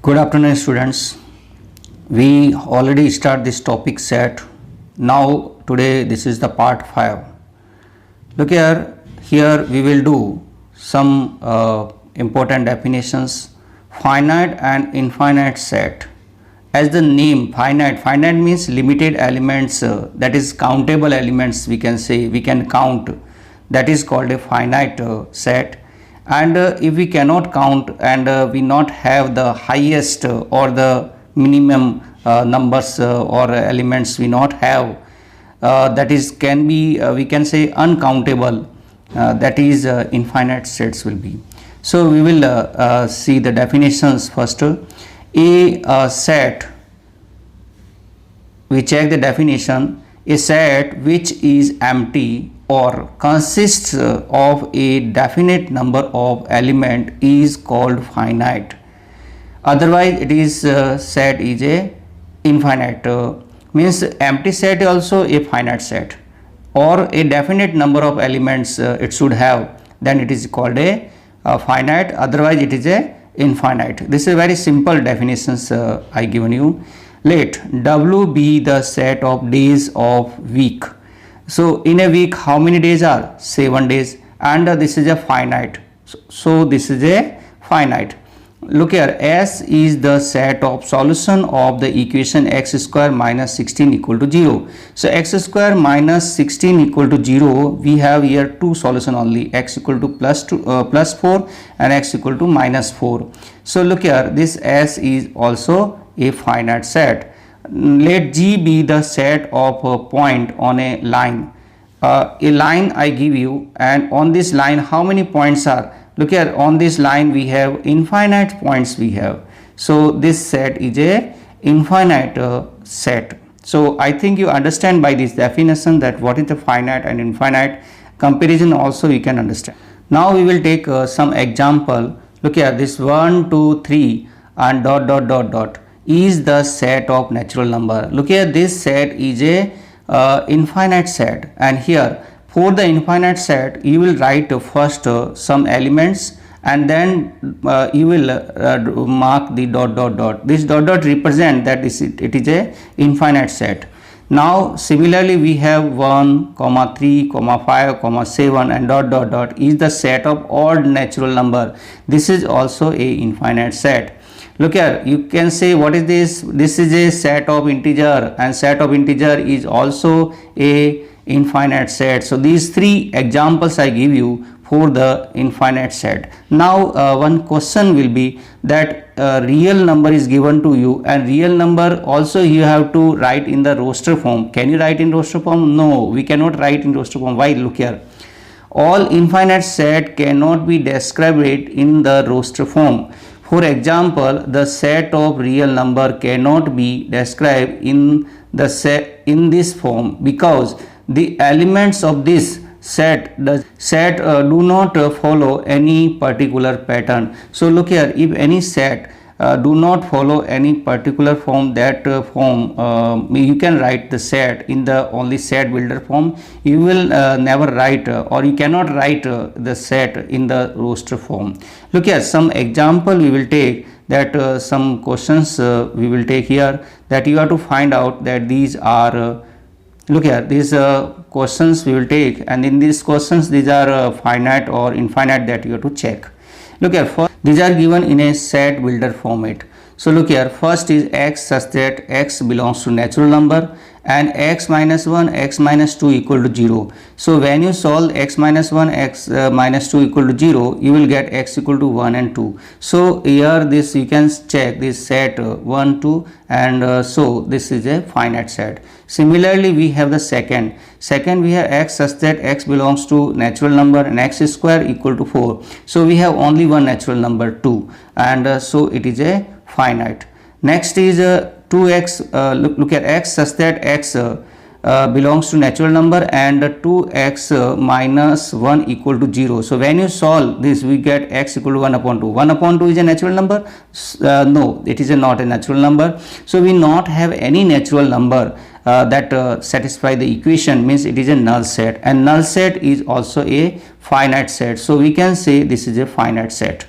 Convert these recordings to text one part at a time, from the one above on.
Good afternoon, students. We already start this topic set. Now today this is the part 5. Look here. Here we will do some important definitions. Finite and infinite set. As the name finite means limited elements, that is countable elements, we can say, we can count. That is called a finite set. And if we cannot count and we not have the highest or the minimum numbers or elements we not have, that is can be we can say uncountable, that is infinite sets will be. So we will see the definitions first. A set, we check the definition. A set which is empty or consists of a definite number of element is called finite. Otherwise it is set is a infinite, means empty set also a finite set, or a definite number of elements it should have, then it is called a finite. Otherwise it is a infinite. This is very simple definitions I given you. Let W be the set of days of week. So in a week how many days are? 7 days, and this is a finite. So this is a finite. Look here, S is the set of solution of the equation x square minus 16 equal to 0. So x square minus 16 equal to 0, we have here two solution only, x equal to plus 4 and x equal to minus 4. So look here, this S is also a finite set. Let G be the set of a point on a line. A line I give you, and on this line how many points are? Look here, on this line we have infinite points we have. So this set is a infinite set. So I think you understand by this definition that what is the finite and infinite. Comparison also you can understand. Now we will take some example. Look here, this 1 2 3 and dot dot dot dot is the set of natural number. Look here, this set is a infinite set, and here for the infinite set you will write first some elements, and then you will mark the dot dot dot. This dot dot represent that it is a infinite set. Now similarly we have 1 comma 3 comma 5 comma 7 and dot dot dot is the set of odd natural number. This is also a infinite set. Look here, you can say what is this? This is a set of integer, and set of integer is also a infinite set. So these three examples I give you for the infinite set. Now one question will be that real number is given to you, and real number also you have to write in the roster form. Can you write in roster form? No, we cannot write in roster form. Why? Look here, all infinite set cannot be described in the roster form. For example, the set of real number cannot be described in the set in this form because the elements of this set do not follow any particular pattern. So look here, if any set do not follow any particular form, that form you can write the set in the only set builder form. You will never write or you cannot write the set in the roster form. Look here, some example we will take, that some questions we will take here, that you have to find out that these are look here, these questions we will take, and in these questions these are finite or infinite, that you have to check. Look here, first these are given in a set builder format. So look here, first is x such that x belongs to natural number and x minus 1 x minus 2 equal to 0. So when you solve x minus 1 x minus 2 equal to 0, you will get x equal to 1 and 2. So here this you can check this set 1 2, and so this is a finite set. Similarly we have the second we have x such that x belongs to natural number and x square equal to 4. So we have only one natural number 2, and so it is a finite. Next is 2x, look at x such that x belongs to natural number and 2x minus 1 equal to 0. So when you solve this, we get x equal to 1 upon 2. 1 upon 2 is a natural number? No, it is not a natural number. So we not have any natural number that satisfy the equation, means it is a null set, and null set is also a finite set. So we can say this is a finite set.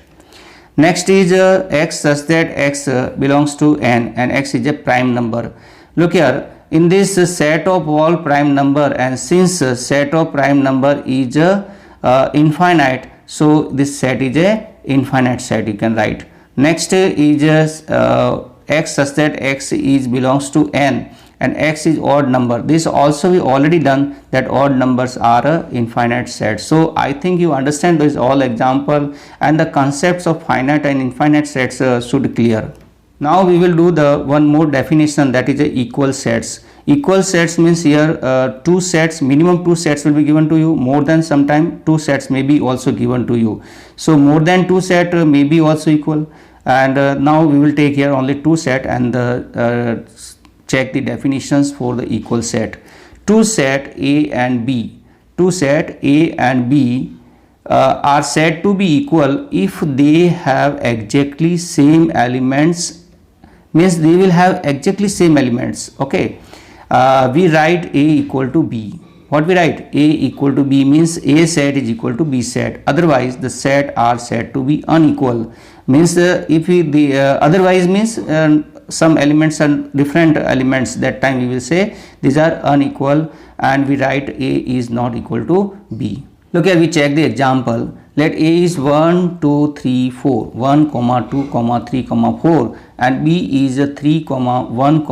Next is x such that x belongs to n and x is a prime number. Look here, in this set of all prime number, and since set of prime number is infinite, so this set is a infinite set, you can write. Next is x such that x is belongs to n and x is odd number. This also we already done, that odd numbers are a infinite set. So I think you understand this all example, and the concepts of finite and infinite sets should clear. Now we will do the one more definition, that is a equal sets. Equal sets means here two sets, minimum two sets will be given to you, more than sometime two sets may be also given to you. So more than two set may be also equal, and now we will take here only two set and check the definitions for the equal set. Two set A and B, two set A and B are said to be equal if they have exactly same elements, means they will have exactly same elements. Okay, we write A equal to B. What we write? A equal to B means A set is equal to B set, otherwise the set are said to be unequal. Means if we otherwise means some elements are different elements, that time we will say these are unequal, and we write A is not equal to B. Look here, we check the example. Let A is 1 2 3 4, 1 2 3 4, and B is 3 1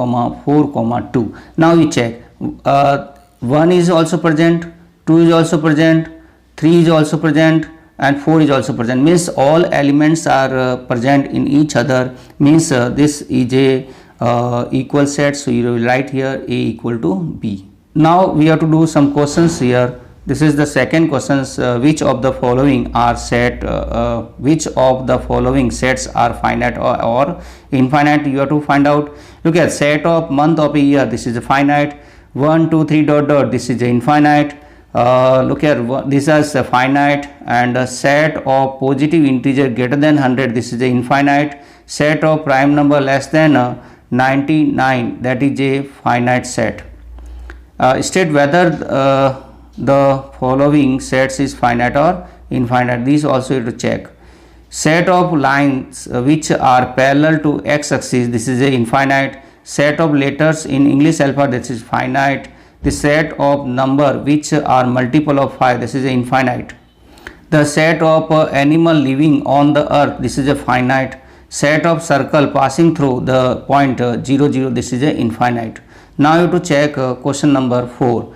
4 2. Now we check, 1 is also present, 2 is also present, 3 is also present, and 4 is also present, means all elements are present in each other, means this is a equal set. So you will write here A equal to B. Now we have to do some questions here. This is the second questions. Which of the following are set, which of the following sets are finite or infinite? You have to find out. Look at set of month of a year, this is a finite. 1 2 3 dot dot, this is a infinite. Look here, this is a finite, and a set of positive integer greater than 100, this is a infinite. Set of prime number less than 99, that is a finite set. State whether the following sets is finite or infinite. These also you have to check. Set of lines which are parallel to x-axis, this is a infinite. Set of letters in English alphabet, this is finite. The set of number which are multiple of 5, this is a infinite. The set of animal living on the earth, this is a finite. Set of circle passing through the point 0 0, this is a infinite. Now you have to check question number 4.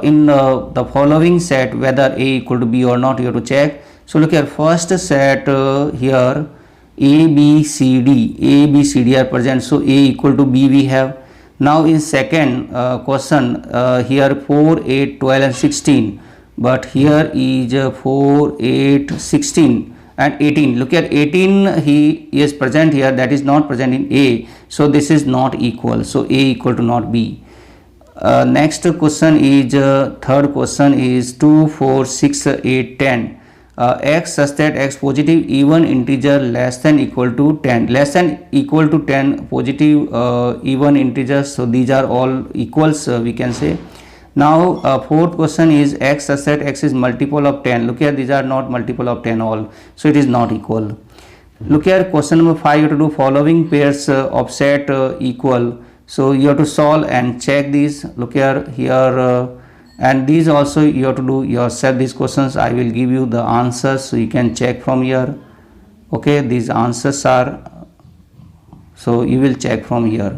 In the following set whether A equal to B or not, you have to check. So look here, first set here A B C D are present, so A equal to B we have. Now in second question here 4 8 12 and 16, but here is 4 8 16 and 18. Look at 18, he is present here, that is not present in A, so this is not equal, so A equal to not B. Next question is third question is 2 4 6 8 10. X such that x positive even integer less than equal to 10, less than equal to 10 positive even integers, so these are all equals, we can say. Now fourth question is x such that x is multiple of 10. Look here, these are not multiple of 10 all, so it is not equal. Look here, question number 5, you have to do following pairs of set equal, so you have to solve and check these. Look here and these also you have to do yourself, these questions I will give you the answers, so you can check from here. Okay, these answers are, so you will check from here.